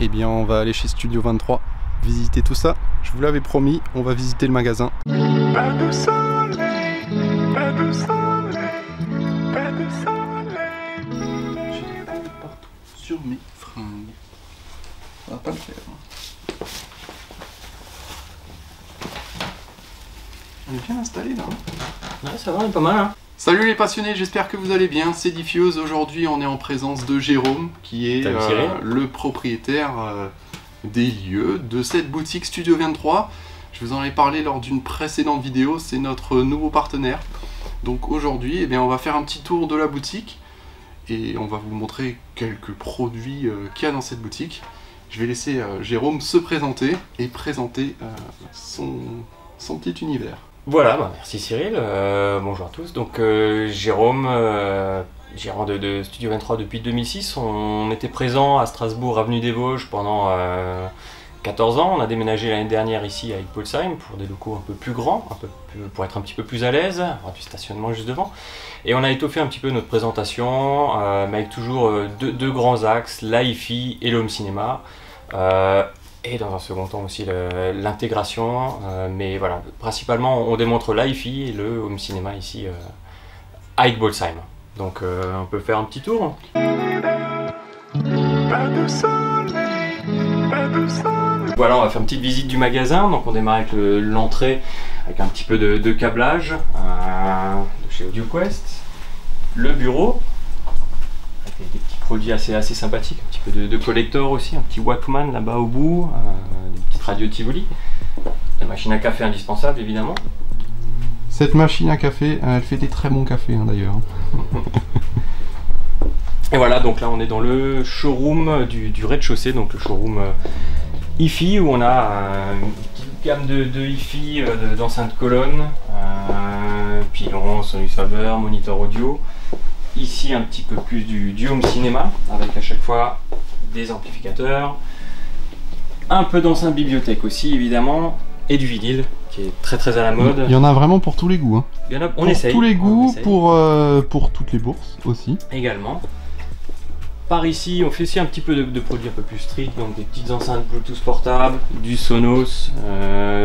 eh bien on va aller chez Studio 23 visiter tout ça. Je vous l'avais promis, on va visiter le magasin. Pas de soleil, pas de soleil, pas de soleil. J'ai des pattes partout sur mes fringues. Ça va pas le faire. On est bien installé là. Ouais, ça va, on est pas mal. Hein. Salut les passionnés, j'espère que vous allez bien. C'est Diffuse. Aujourd'hui, on est en présence de Jérôme, qui est le propriétaire des lieux de cette boutique Studio 23. Je vous en ai parlé lors d'une précédente vidéo. C'est notre nouveau partenaire. Donc aujourd'hui, eh bien, on va faire un petit tour de la boutique et on va vous montrer quelques produits qu'il y a dans cette boutique. Je vais laisser Jérôme se présenter et présenter son petit univers. Voilà, bah merci Cyril, bonjour à tous. Donc Jérôme, gérant de Studio 23 depuis 2006. On était présent à Strasbourg, avenue des Vosges pendant 14 ans. On a déménagé l'année dernière ici à Hildesheim pour des locaux un peu plus grands, pour être un petit peu plus à l'aise, avoir du stationnement juste devant. Et on a étoffé un petit peu notre présentation, mais avec toujours deux grands axes, l'hi-fi et le home cinéma. Et dans un second temps aussi l'intégration, mais voilà, principalement on démontre l'hi-fi et le home cinéma ici à Hildesheim. Donc on peut faire un petit tour. Pas de soleil, pas de soleil. Voilà, on va faire une petite visite du magasin. Donc on démarre avec l'entrée, avec un petit peu de câblage de chez AudioQuest, le bureau. Des petits produits assez sympathiques, un petit peu de collector aussi, un petit Walkman là-bas au bout, des petites radios Tivoli, la machine à café indispensable évidemment. Cette machine à café, elle fait des très bons cafés hein, d'ailleurs. Et voilà, donc là on est dans le showroom du rez-de-chaussée, donc le showroom hi-fi où on a une petite gamme de hi-fi, d'enceintes colonnes, pilon, Sonus Faber, moniteur audio. Ici un petit peu plus du home cinéma avec à chaque fois des amplificateurs, un peu d'enceinte bibliothèque aussi évidemment et du vinyle qui est très à la mode. Il y en a vraiment pour tous les goûts. Hein. Il y en a, on pour essaye. Tous les goûts, pour toutes les bourses aussi. Également. Par ici on fait aussi un petit peu de produits un peu plus street, donc des petites enceintes Bluetooth portables, du Sonos,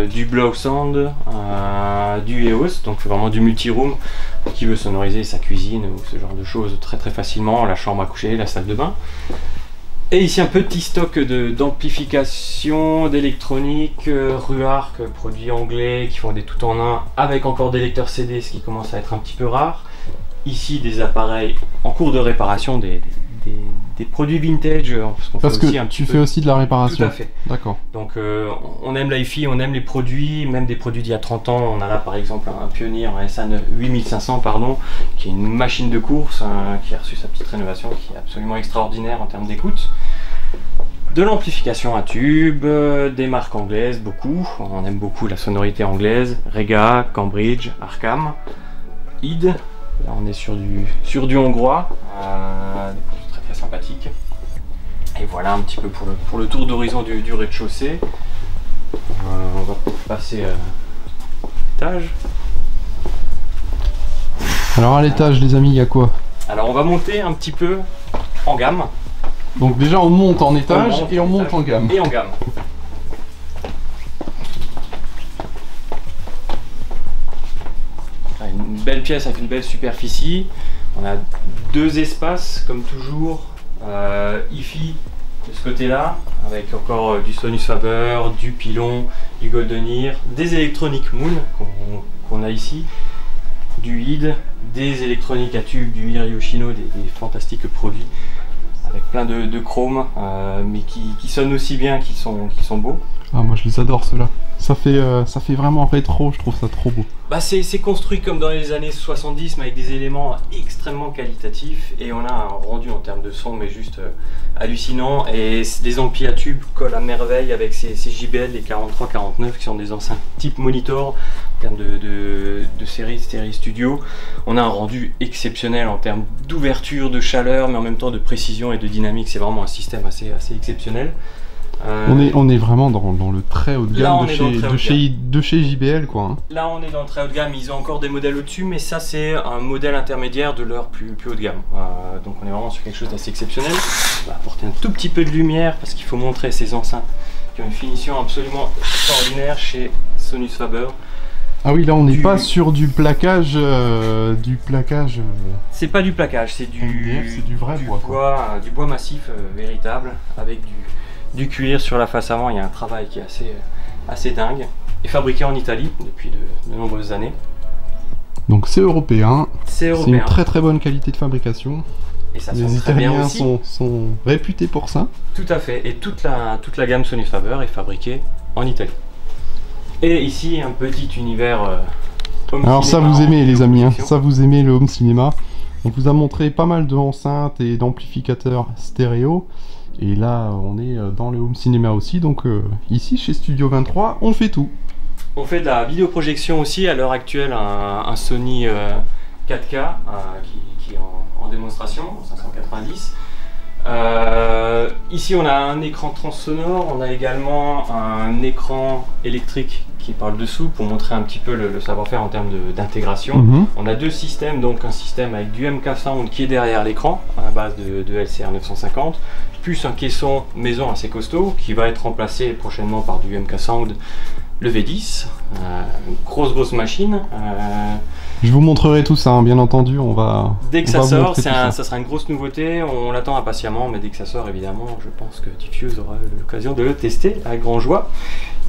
du Block Sound, du EOS, donc vraiment du multi-room pour qui veut sonoriser sa cuisine ou ce genre de choses très facilement, la chambre à coucher, la salle de bain. Et ici un petit stock d'amplification, d'électronique, Ruark, produits anglais qui font des tout en un avec encore des lecteurs CD, ce qui commence à être un petit peu rare. Ici des appareils en cours de réparation, des produits vintage, parce que tu fais aussi de la réparation. Tout à fait. D'accord. Donc on aime l'hi-fi, on aime les produits, même des produits d'il y a 30 ans. On a là par exemple un Pioneer, un SN 8500 pardon, qui est une machine de course, qui a reçu sa petite rénovation, qui est absolument extraordinaire en termes d'écoute. De l'amplification à tube, des marques anglaises, beaucoup. On aime beaucoup la sonorité anglaise, Rega, Cambridge, Arkham, Id. Là on est sur du hongrois, des produits très sympathiques. Et voilà un petit peu pour le tour d'horizon du rez-de-chaussée. On va passer à l'étage. Alors à l'étage les amis, il y a quoi? Alors on va monter un petit peu en gamme. Donc déjà on monte en étage et on monte en gamme. Et en gamme. Une belle pièce avec une belle superficie. On a deux espaces comme toujours. hi-fi de ce côté-là, avec encore du Sonus Faber, du Pilon, du Golden Ear, des électroniques Moon qu'on a ici, du HID, des électroniques à tube, du Hir Yoshino, des fantastiques produits avec plein de chrome, mais qui sonnent aussi bien, qui sont beaux. Ah moi je les adore ceux-là. Ça fait vraiment rétro, je trouve ça trop beau. Bah c'est construit comme dans les années 70 mais avec des éléments extrêmement qualitatifs et on a un rendu en termes de son mais juste hallucinant et les amplis à tube collent à merveille avec ces JBL, les 43-49 qui sont des enceintes type monitor en termes de série studio. On a un rendu exceptionnel en termes d'ouverture, de chaleur mais en même temps de précision et de dynamique, c'est vraiment un système assez exceptionnel. On est vraiment dans le très haut de gamme de chez JBL, quoi. Hein. Là, on est dans le très haut de gamme. Ils ont encore des modèles au-dessus, mais ça, c'est un modèle intermédiaire de leur plus haut de gamme. Donc, on est vraiment sur quelque chose d'assez exceptionnel. On va apporter un tout petit peu de lumière parce qu'il faut montrer ces enceintes qui ont une finition absolument extraordinaire chez Sonus Faber. Ah oui, là on n'est pas sur du plaquage. C'est pas du plaquage, c'est du vrai bois. Du bois massif véritable, avec du cuir sur la face avant. Il y a un travail qui est assez dingue. Et fabriqué en Italie depuis de nombreuses années. Donc c'est européen. C'est une très très bonne qualité de fabrication. Et ça les Italiens sont réputés pour ça. Tout à fait. Et toute la gamme Sonus Faber est fabriquée en Italie. Et ici, un petit univers home Alors cinéma, ça vous aimez les amis, hein, ça vous aimez le home cinéma. On vous a montré pas mal d'enceintes et d'amplificateurs stéréo. Et là, on est dans le home cinéma aussi. Donc ici, chez Studio 23, on fait tout. On fait de la vidéoprojection aussi. À l'heure actuelle, un Sony 4K qui est en démonstration, en 590. Ici on a un écran transsonore, on a également un écran électrique qui parle dessous pour montrer un petit peu le savoir-faire en termes d'intégration. On a deux systèmes, donc un système avec du MK Sound qui est derrière l'écran à base de LCR 950, plus un caisson maison assez costaud qui va être remplacé prochainement par du MK Sound le V10, grosse machine. Je vous montrerai tout ça, hein, bien entendu. Dès que ça sort, ça sera une grosse nouveauté. On l'attend impatiemment, mais dès que ça sort, évidemment, je pense que Diffuse aura l'occasion de le tester avec grand joie.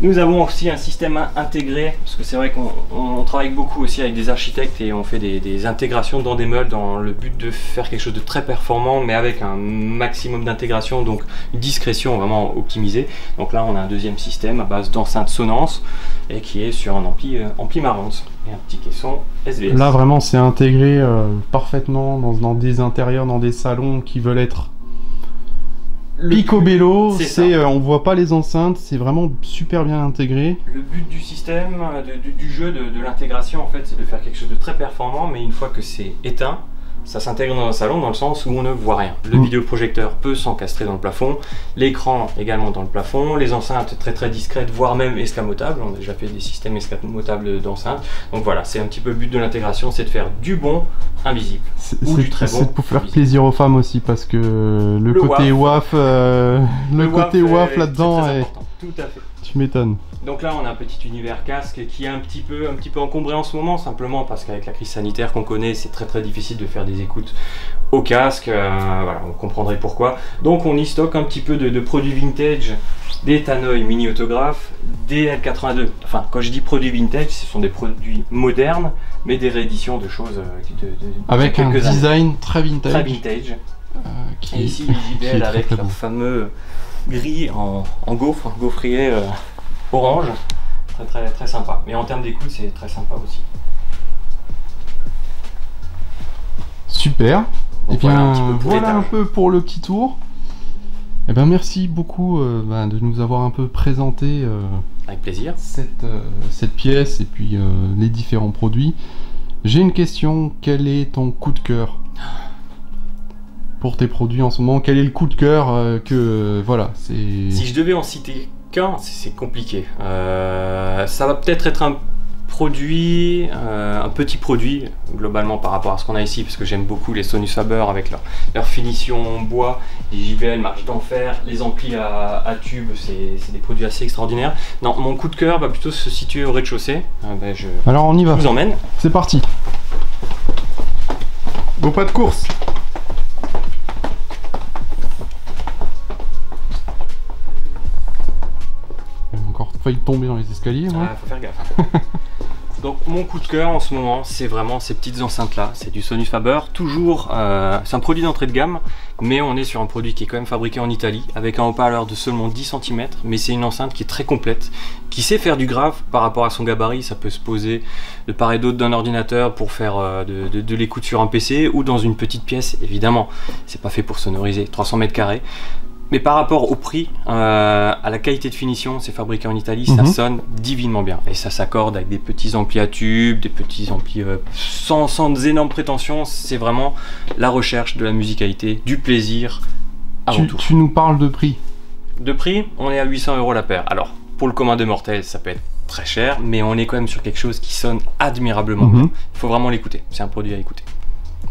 Nous avons aussi un système intégré, parce que c'est vrai qu'on travaille beaucoup aussi avec des architectes et on fait des intégrations dans des meubles dans le but de faire quelque chose de très performant, mais avec un maximum d'intégration, donc une discrétion vraiment optimisée. Donc là, on a un deuxième système à base d'enceinte Sonance et qui est sur un ampli Marantz et un petit caisson SVS. Là, vraiment, c'est intégré parfaitement dans des intérieurs, dans des salons qui veulent être picobello, on voit pas les enceintes, c'est vraiment super bien intégré. Le but du système, du jeu, de l'intégration en fait, c'est de faire quelque chose de très performant, mais une fois que c'est éteint, ça s'intègre dans un salon dans le sens où on ne voit rien. Le vidéoprojecteur peut s'encastrer dans le plafond, l'écran également dans le plafond, les enceintes très discrètes, voire même escamotables. On a déjà fait des systèmes escamotables d'enceintes. Donc voilà, c'est un petit peu le but de l'intégration, c'est de faire du bon invisible. Ou du très bon. C'est pour faire plaisir aux femmes aussi, parce que le côté WAF, côté WAF là-dedans, tout à fait. Tu m'étonnes. Donc là on a un petit univers casque qui est un petit peu encombré en ce moment, simplement parce qu'avec la crise sanitaire qu'on connaît, c'est très difficile de faire des écoutes au casque, voilà, on comprendrait pourquoi. Donc on y stocke un petit peu de produits vintage, des Tannoy mini autographes, des L82. Enfin, quand je dis produits vintage, ce sont des produits modernes, mais des rééditions de choses avec un design très vintage. Très vintage. Et ici JBL avec leur fameux gris en gaufrier orange, très sympa. Mais en termes d'écoute, c'est très sympa aussi. Super. Donc et bien voilà un peu pour le petit tour. Et ben merci beaucoup de nous avoir un peu présenté avec plaisir cette pièce et puis les différents produits. J'ai une question, quel est ton coup de cœur pour tes produits en ce moment? Quel est le coup de cœur voilà, c'est... Si je devais en citer qu'un, c'est compliqué. Ça va peut-être être un produit, un petit produit globalement par rapport à ce qu'on a ici, parce que j'aime beaucoup les Sonus Faber avec leur finition en bois, les JBL marche d'enfer, les amplis à tube, c'est des produits assez extraordinaires. Non, mon coup de cœur va plutôt se situer au rez-de-chaussée. Alors on y va. Je vous emmène. C'est parti. Bon, pas de course. Failli tomber dans les escaliers, moi. Faut faire gaffe. Donc mon coup de cœur en ce moment, c'est vraiment ces petites enceintes là. C'est du Sonus Faber, toujours, c'est un produit d'entrée de gamme, mais on est sur un produit qui est quand même fabriqué en Italie, avec un haut-parleur de seulement 10 cm, mais c'est une enceinte qui est très complète, qui sait faire du grave par rapport à son gabarit. Ça peut se poser de part et d'autre d'un ordinateur pour faire de l'écoute sur un PC, ou dans une petite pièce, évidemment. C'est pas fait pour sonoriser, 300 m². Mais par rapport au prix, à la qualité de finition, c'est fabriqué en Italie, ça sonne divinement bien. Et ça s'accorde avec des petits amplis à tube, des petits amplis sans énormes prétentions. C'est vraiment la recherche de la musicalité, du plaisir avant tout. Tu nous parles de prix. De prix, on est à 800 € la paire. Alors, pour le commun des mortels, ça peut être très cher, mais on est quand même sur quelque chose qui sonne admirablement bien. Il faut vraiment l'écouter, c'est un produit à écouter.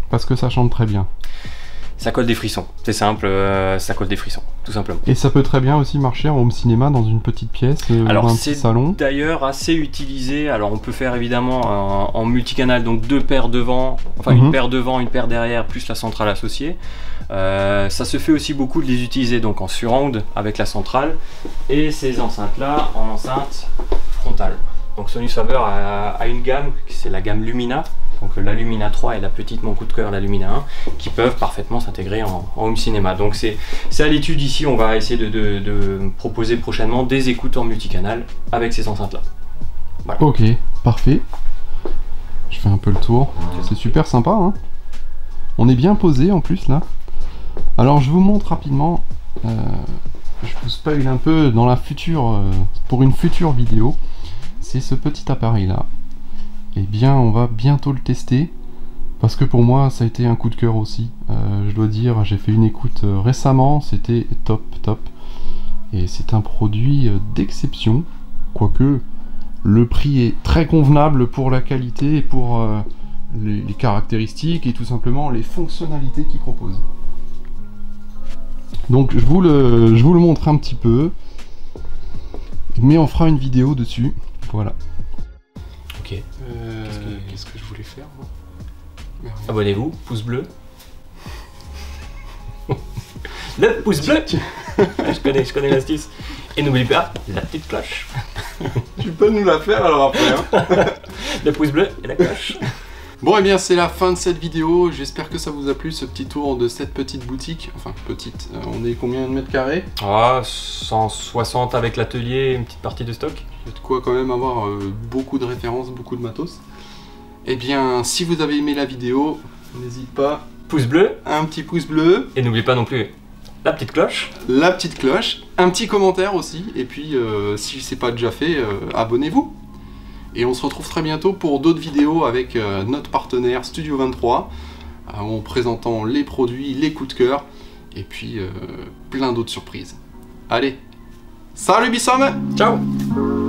Parce que ça chante très bien. Ça colle des frissons, c'est simple, ça colle des frissons, tout simplement. Et ça peut très bien aussi marcher en home cinéma dans une petite pièce, alors, ou un petit salon. D'ailleurs assez utilisé, alors on peut faire évidemment en multicanal, donc deux paires devant, enfin une paire devant, une paire derrière, plus la centrale associée. Ça se fait aussi beaucoup de les utiliser donc en surround avec la centrale, et ces enceintes là en enceinte frontale. Donc Sonus Faber a une gamme, c'est la gamme Lumina. Donc la Lumina 3 et la petite mon coup de cœur, la Lumina 1, qui peuvent parfaitement s'intégrer en home cinéma. Donc c'est à l'étude ici, on va essayer de proposer prochainement des écoutes en multicanal avec ces enceintes là. Voilà. Ok, parfait. Je fais un peu le tour. C'est super sympa, hein. On est bien posé en plus là. Alors je vous montre rapidement, je vous spoil un peu dans la future, pour une future vidéo, c'est ce petit appareil là. Eh bien, on va bientôt le tester, parce que pour moi, ça a été un coup de cœur aussi. Je dois dire, j'ai fait une écoute récemment, c'était top. Et c'est un produit d'exception, quoique le prix est très convenable pour la qualité et pour les caractéristiques et tout simplement les fonctionnalités qu'il propose. Donc, je vous le montre un petit peu, mais on fera une vidéo dessus. Voilà. Ok. Qu'est-ce que je voulais faire, moi? Abonnez-vous, pouce bleu. Le pouce bleu. Je connais l'astuce. Et n'oubliez pas la petite cloche. Tu peux nous la faire alors après, hein. Le pouce bleu et la cloche. Bon, et bien c'est la fin de cette vidéo. J'espère que ça vous a plu, ce petit tour de cette petite boutique. Enfin, petite, on est combien de mètres carrés? 160 avec l'atelier et une petite partie de stock. Il y a de quoi quand même avoir beaucoup de références, beaucoup de matos. Et bien, si vous avez aimé la vidéo, n'hésite pas. Pouce bleu. Un petit pouce bleu. Et n'oubliez pas non plus la petite cloche. La petite cloche. Un petit commentaire aussi. Et puis, si c'est pas déjà fait, abonnez-vous. Et on se retrouve très bientôt pour d'autres vidéos avec notre partenaire Studio 23, en présentant les produits, les coups de cœur, et puis plein d'autres surprises. Allez, salut Bissom! Ciao!